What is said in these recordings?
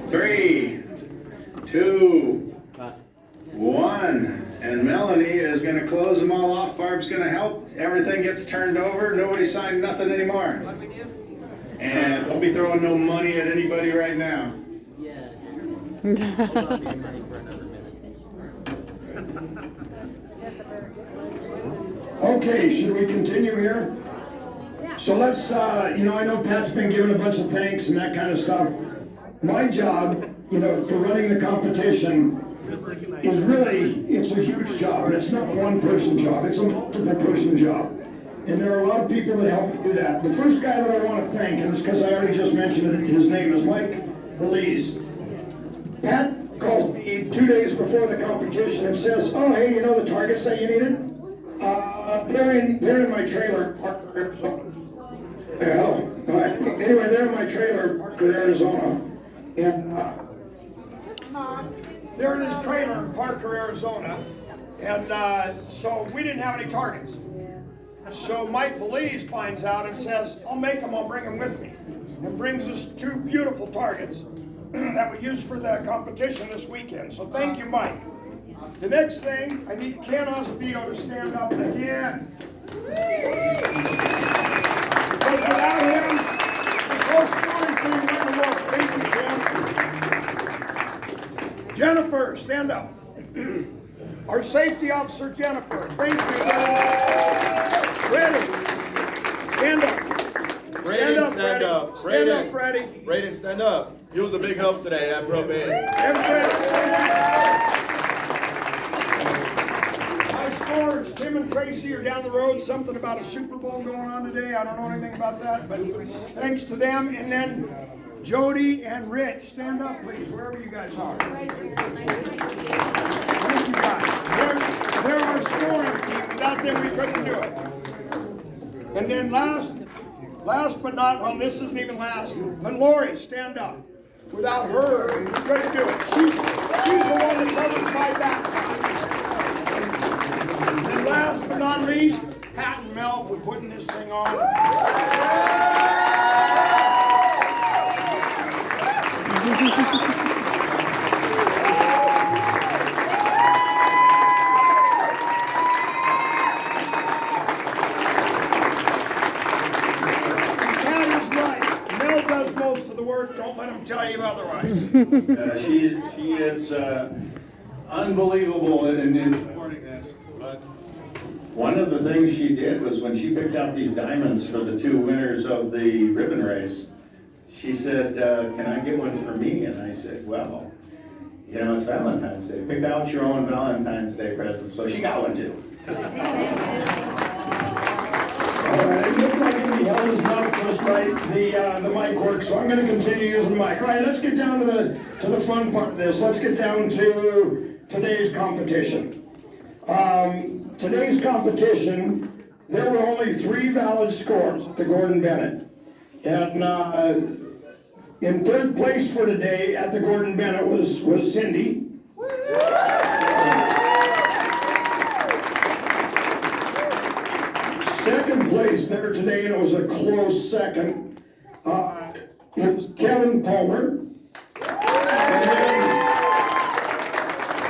3, 2, 1. And Melanie is going to close them all off. Barb's going to help. Everything gets turned over. Nobody signed nothing anymore. What do we do? And don't be throwing no money at anybody right now. Yeah. Okay, should we continue here? So let's, I know Pat's been giving a bunch of thanks and that kind of stuff. My job, for running the competition is really, it's a huge job. And it's not one person job, it's a multiple person job. And there are a lot of people that help me do that. The first guy that I want to thank, and it's because I already just mentioned it, his name is Mike Belize. Pat calls me 2 days before the competition and says, oh, hey, the targets that you needed? They're in my trailer, Parker, Arizona. Anyway, they're in my trailer, Parker, Arizona. And they're in his trailer in Parker, Arizona. And so we didn't have any targets. So Mike Valise finds out and says, I'll make them, I'll bring them with me. And brings us 2 beautiful targets that we use for the competition this weekend. So thank you, Mike. The next thing, I need Ken Osbito to stand up again. Because without him, this whole story thing wouldn't work. Thank you, Ken. Jennifer, stand up. Our safety officer, Jennifer. Thank you. Freddie, stand up. Braden, stand up. Stand up, Freddie. Braden, stand up. He was a big help today at propane. And my scores, Tim and Tracy are down the road. Something about a Super Bowl going on today. I don't know anything about that, but thanks to them. And then Jody and Rich, stand up, please, wherever you guys are. Thank you, guys. They're our scoring team. Without them, we couldn't do it. And then last but not, well, this isn't even last, but Lori, stand up. Without her, we couldn't do it. She's the one that covers my backside. And last but not least, Pat and Mel for putting this thing on. Don't let him tell you otherwise. She is unbelievable in supporting this. But one of the things she did was when she picked out these diamonds for the 2 winners of the ribbon race, she said, can I get one for me? And I said, well, it's Valentine's Day. Pick out your own Valentine's Day present. So she got one too. It looks like he held his mouth just right. The mic works, so I'm going to continue using the mic. All right, let's get down to the fun part of this. Let's get down to today's competition. Today's competition, there were only 3 valid scores at the Gordon Bennett. And in 3rd place for today at the Gordon Bennett was Cindy. Second place there today, and it was a close second, it was Kevin Palmer. And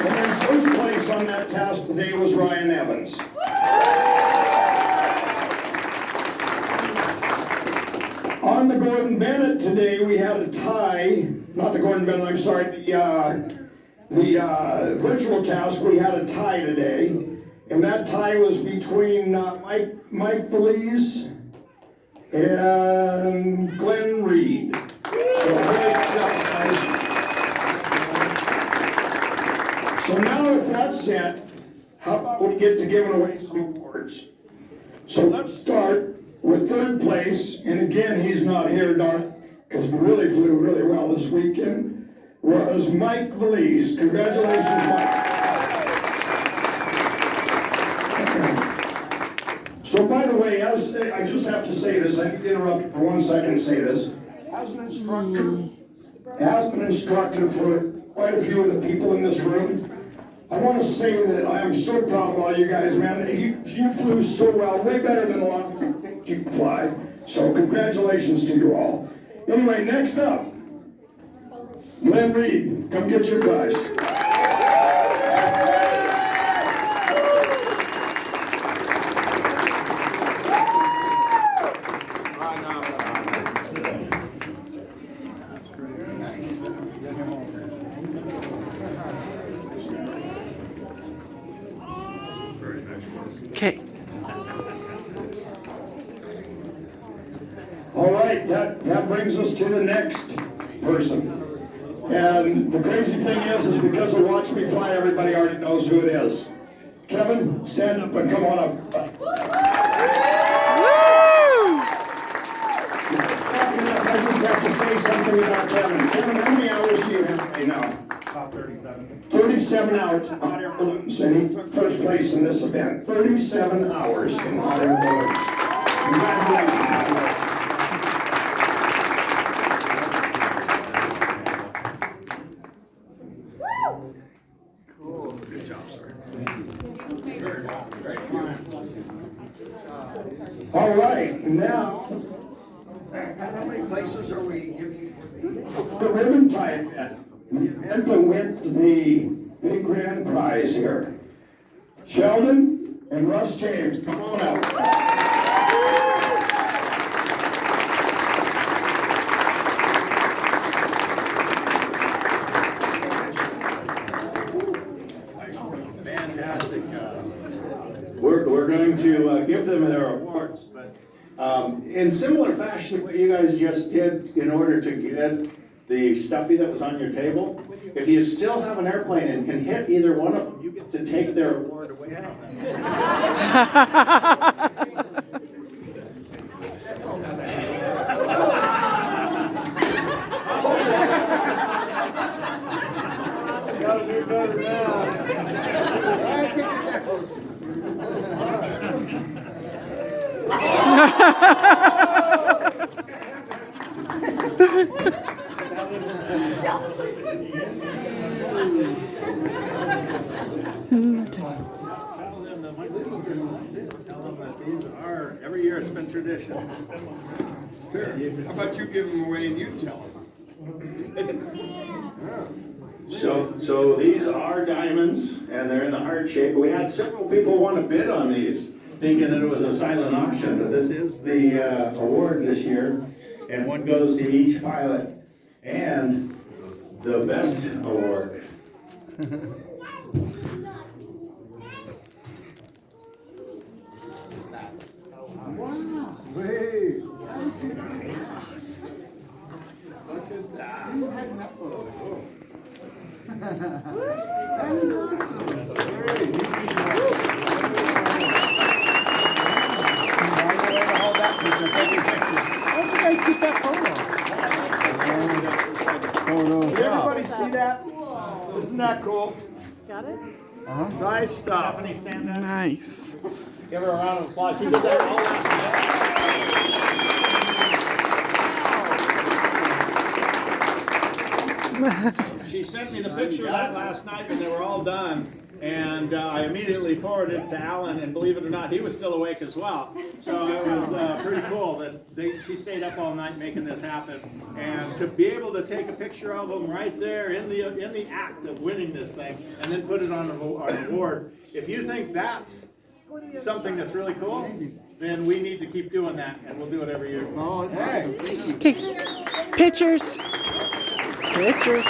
then first place on that task today was Ryan Evans. On the Gordon Bennett today, we had a tie, not the Gordon Bennett, I'm sorry, the virtual task, we had a tie today. And that tie was between Mike Valise and Glenn Reed. So great job, guys. So now with that said, how about we get to giving away some awards? So let's start with 3rd place, and again, he's not here, darn, because we really flew really well this weekend, was Mike Valise. Congratulations, Mike. So by the way, I just have to say this, I need to interrupt for 1 second and say this. As an instructor for quite a few of the people in this room, I want to say that I am so proud of all you guys, man. You flew so well, way better than a lot of people think you can fly. So congratulations to you all. Anyway, next up, Glenn Reed, come get your prize. Okay. All right, that brings us to the next person. And the crazy thing is because of Watch Me Fly, everybody already knows who it is. Kevin, stand up and come on up. I just have to say something about Kevin. Kevin, how many hours do you have right now? Top 37. 37 hours in hot air balloons, and he took first place in this event. 37 hours in hot air balloons. Congratulations. Good job, sir. All right, now, How many places are we giving for the ribbon tie event. Anthem wins the big grand prize here. Sheldon and Russ James, come on out. Fantastic. We're going to give them their awards, but in similar fashion to what you guys just did in order to get the stuffy that was on your table, if you still have an airplane and can hit either one of them, you get to take their award away from them. Gotta do better now. Tell them that these are, every year it's been tradition. How about you give them away and you tell them? So these are diamonds, and they're in the heart shape. We had several people want to bid on these, thinking that it was a silent auction, but this is the award this year, and one goes to each pilot, and the best award. Did everybody see that? Isn't that cool? Got it? Nice stuff. Nice. Give her a round of applause. She did that all last night. She sent me the picture of that last night when they were all done. And I immediately forwarded it to Alan, and believe it or not, he was still awake as well. So it was pretty cool that she stayed up all night making this happen. And to be able to take a picture of them right there in the act of winning this thing, and then put it on an award. If you think that's something that's really cool, then we need to keep doing that, and we'll do it every year. Oh, it's awesome. Thank you. Okay. Pictures. Pictures.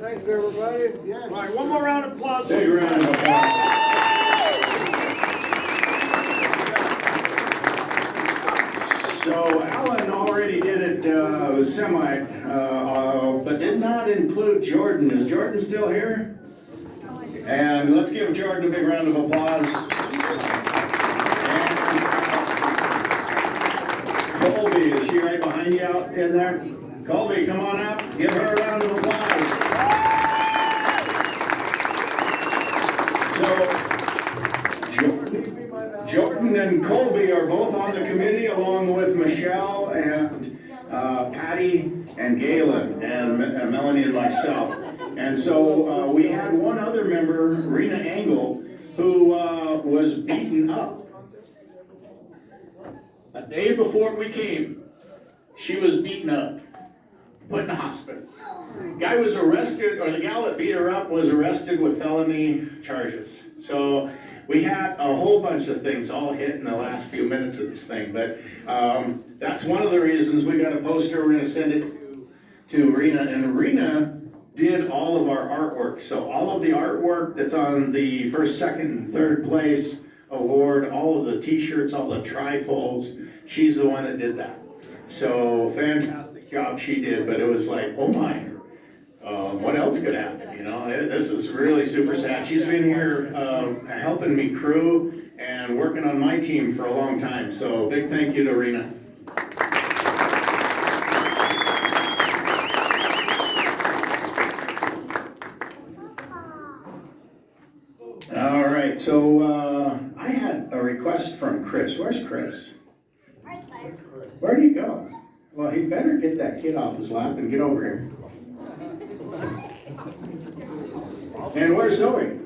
Thanks, everybody. Yes. All right, one more round of applause. Big round of applause. So Alan already did it semi, but did not include Jordan. Is Jordan still here? And let's give Jordan a big round of applause. And Colby, is she right behind you out in there? Colby, come on up. Give her a round of applause. So Jordan and Colby are both on the committee, along with Michelle and Patty and Galen and Melanie and myself. And so we had one other member, Rena Engel, who was beaten up. A day before we came, she was beaten up, put in the hospital. Guy was arrested, or the gal that beat her up was arrested with felony charges. So we had a whole bunch of things all hit in the last few minutes of this thing. But that's one of the reasons we got a poster. We're going to send it to Rena. And Rena did all of our artwork. So all of the artwork that's on the first, second, and third place award, all of the t-shirts, all the trifolds, she's the one that did that. So fantastic job she did, but it was like, oh my, what else could happen, you know? This is really super sad. She's been here helping me crew and working on my team for a long time, so big thank you to Rena. All right, so I had a request from Chris. Where's Chris? Right there. Where'd he go? Well, he better get that kid off his lap and get over here. And where's Zoe?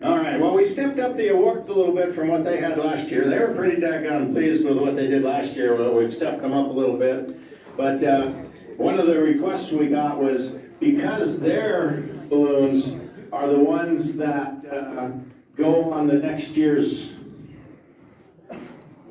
All right, well, we stepped up the awards a little bit from what they had last year. They were pretty daggone pleased with what they did last year. Well, we've stepped them up a little bit. But one of the requests we got was, because their balloons are the ones that go on the next year's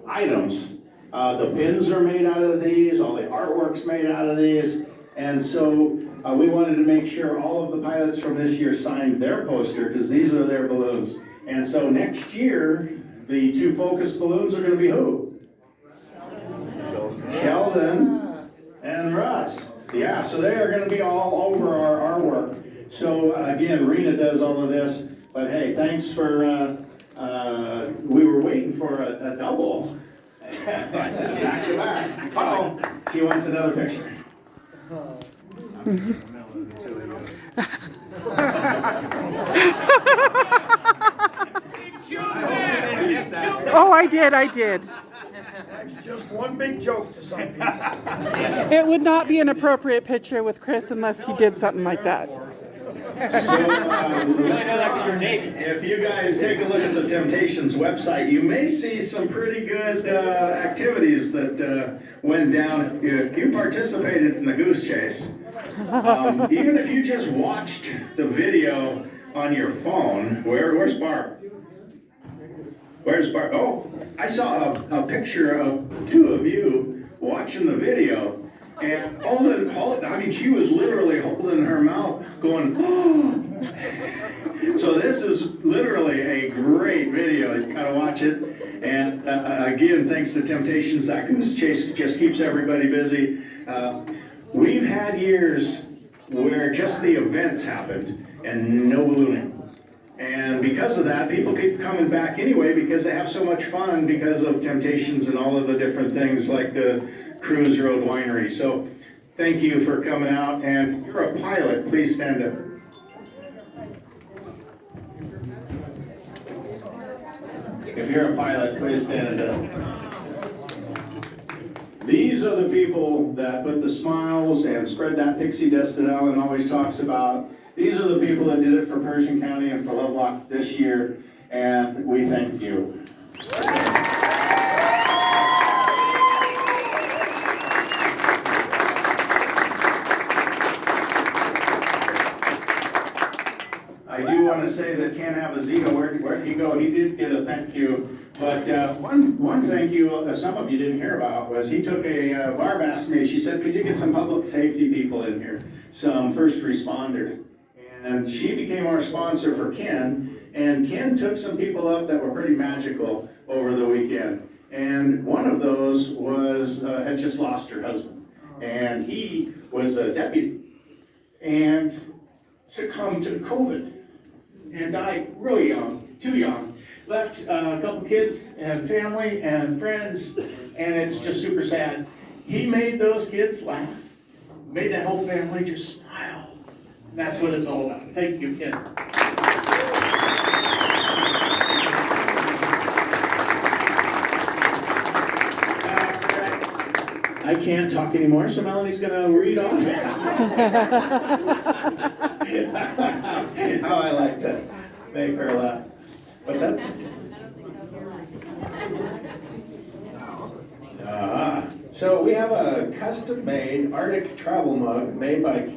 items. The pins are made out of these, all the artwork's made out of these, and so we wanted to make sure all of the pilots from this year signed their poster, because these are their balloons. And so next year, the two focus balloons are going to be who? Sheldon and Russ. Yeah, so they are going to be all over our artwork. So again, Rena does all of this, but hey, thanks for, we were waiting for a double. Back to back. Uh-oh, she wants another picture. Oh, I did. That's just one big joke to some people. It would not be an appropriate picture with Chris unless he did something like that. If you guys take a look at the Temptations website, you may see some pretty good activities that went down. If you participated in the goose chase, even if you just watched the video on your phone, where's Barb? Where's Barb? Oh, I saw a picture of two of you watching the video. And I mean, she was literally holding her mouth going, oh. So this is literally a great video. You gotta watch it. And again, thanks to Temptations, that goose chase just keeps everybody busy. We've had years where just the events happened and no ballooning. And because of that, people keep coming back anyway because they have so much fun because of Temptations and all of the different things like the Cruise Road Winery. So thank you for coming out, and you're a pilot, please stand up. If you're a pilot, please stand up. These are the people that put the smiles and spread that pixie dust that Alan always talks about. These are the people that did it for Pershing County and for Lovelock this year, and we thank you. I do want to say that Ken Avazino, where'd he go? He did get a thank you. But one thank you some of you didn't hear about was he took Barb asked me, she said, could you get some public safety people in here, some first responders? And she became our sponsor for Ken, and Ken took some people up that were pretty magical over the weekend. And one of those was, had just lost her husband. And he was a deputy and succumbed to COVID and died really young, too young. Left a couple kids and family and friends, and it's just super sad. He made those kids laugh, made that whole family just smile. And that's what it's all about. Thank you, Ken. I can't talk anymore, so Melanie's gonna read off. How I like to make her laugh. What's that? So we have a custom-made Arctic travel mug made by